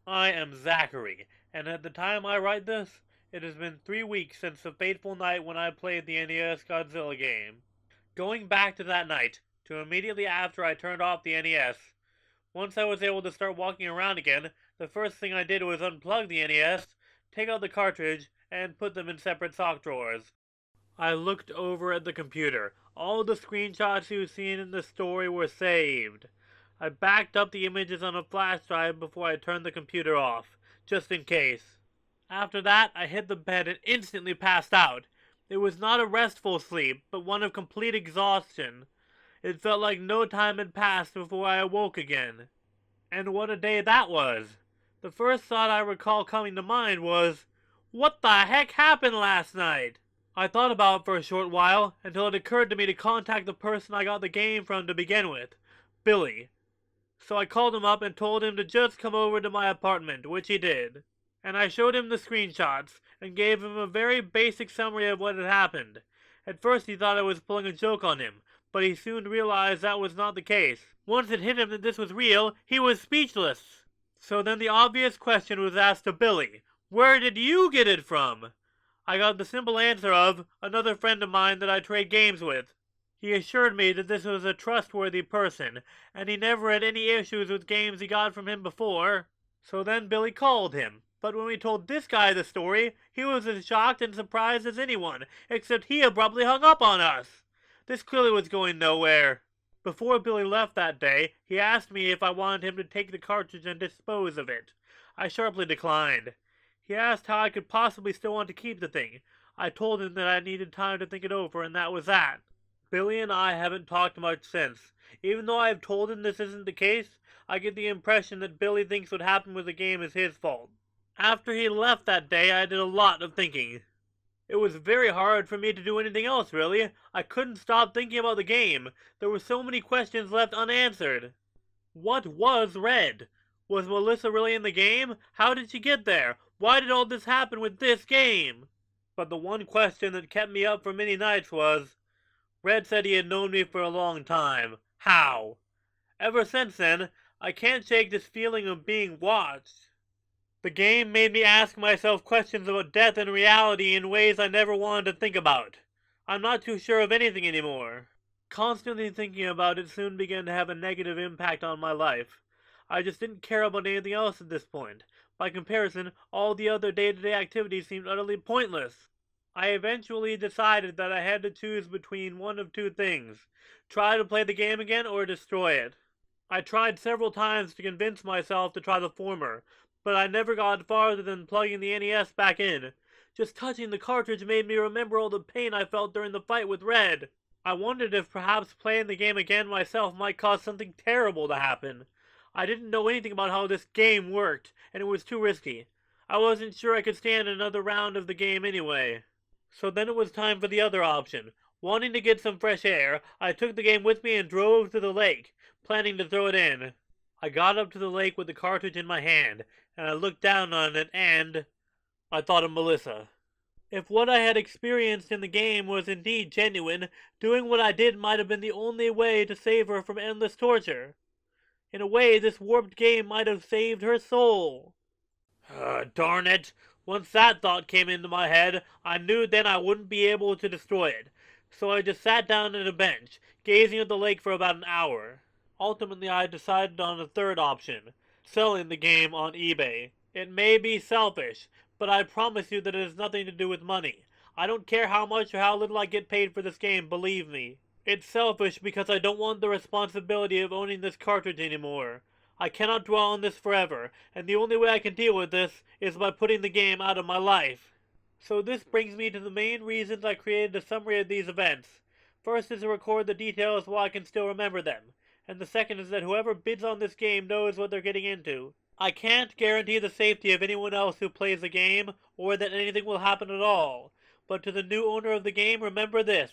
I am Zachary, and at the time I write this, it has been 3 weeks since the fateful night when I played the Nes Godzilla game. Going back to that night, to immediately after I turned off the NES, once I was able to start walking around again, the first thing I did was unplug the NES, take out the cartridge, and put them in separate sock drawers. I looked over at the computer. All the screenshots you've seen in the story were saved. I backed up the images on a flash drive before I turned the computer off, just in case. After that, I hit the bed and instantly passed out. It was not a restful sleep, but one of complete exhaustion. It felt like no time had passed before I awoke again. And what a day that was! The first thought I recall coming to mind was, what the heck happened last night? I thought about it for a short while, until it occurred to me to contact the person I got the game from to begin with, Billy. So I called him up and told him to just come over to my apartment, which he did. And I showed him the screenshots, and gave him a very basic summary of what had happened. At first he thought I was pulling a joke on him, but he soon realized that was not the case. Once it hit him that this was real, he was speechless. So then the obvious question was asked to Billy, where did you get it from? I got the simple answer of another friend of mine that I trade games with. He assured me that this was a trustworthy person, and he never had any issues with games he got from him before. So then Billy called him. But when we told this guy the story, he was as shocked and surprised as anyone, except he abruptly hung up on us. This clearly was going nowhere. Before Billy left that day, he asked me if I wanted him to take the cartridge and dispose of it. I sharply declined. He asked how I could possibly still want to keep the thing. I told him that I needed time to think it over, and that was that. Billy and I haven't talked much since. Even though I have told him this isn't the case, I get the impression that Billy thinks what happened with the game is his fault. After he left that day, I did a lot of thinking. It was very hard for me to do anything else, really. I couldn't stop thinking about the game. There were so many questions left unanswered. What was Red? Was Melissa really in the game? How did she get there? Why did all this happen with this game? But the one question that kept me up for many nights was, Red said he had known me for a long time. How? Ever since then, I can't shake this feeling of being watched. The game made me ask myself questions about death and reality in ways I never wanted to think about. I'm not too sure of anything anymore. Constantly thinking about it soon began to have a negative impact on my life. I just didn't care about anything else at this point. By comparison, all the other day-to-day activities seemed utterly pointless. I eventually decided that I had to choose between one of two things: try to play the game again or destroy it. I tried several times to convince myself to try the former, but I never got farther than plugging the NES back in. Just touching the cartridge made me remember all the pain I felt during the fight with Red. I wondered if perhaps playing the game again myself might cause something terrible to happen. I didn't know anything about how this game worked, and it was too risky. I wasn't sure I could stand another round of the game anyway. So then it was time for the other option. Wanting to get some fresh air, I took the game with me and drove to the lake, planning to throw it in. I got up to the lake with the cartridge in my hand, and I looked down on it and I thought of Melissa. If what I had experienced in the game was indeed genuine, doing what I did might have been the only way to save her from endless torture. In a way, this warped game might have saved her soul. Darn it! Once that thought came into my head, I knew then I wouldn't be able to destroy it. So I just sat down at a bench, gazing at the lake for about an hour. Ultimately, I decided on a third option: selling the game on eBay. It may be selfish, but I promise you that it has nothing to do with money. I don't care how much or how little I get paid for this game, believe me. It's selfish because I don't want the responsibility of owning this cartridge anymore. I cannot dwell on this forever, and the only way I can deal with this is by putting the game out of my life. So this brings me to the main reasons I created a summary of these events. First is to record the details while I can still remember them, and the second is that whoever bids on this game knows what they're getting into. I can't guarantee the safety of anyone else who plays the game, or that anything will happen at all, but to the new owner of the game, remember this: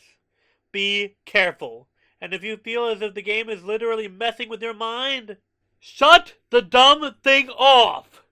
be careful, and if you feel as if the game is literally messing with your mind, shut the dumb thing off!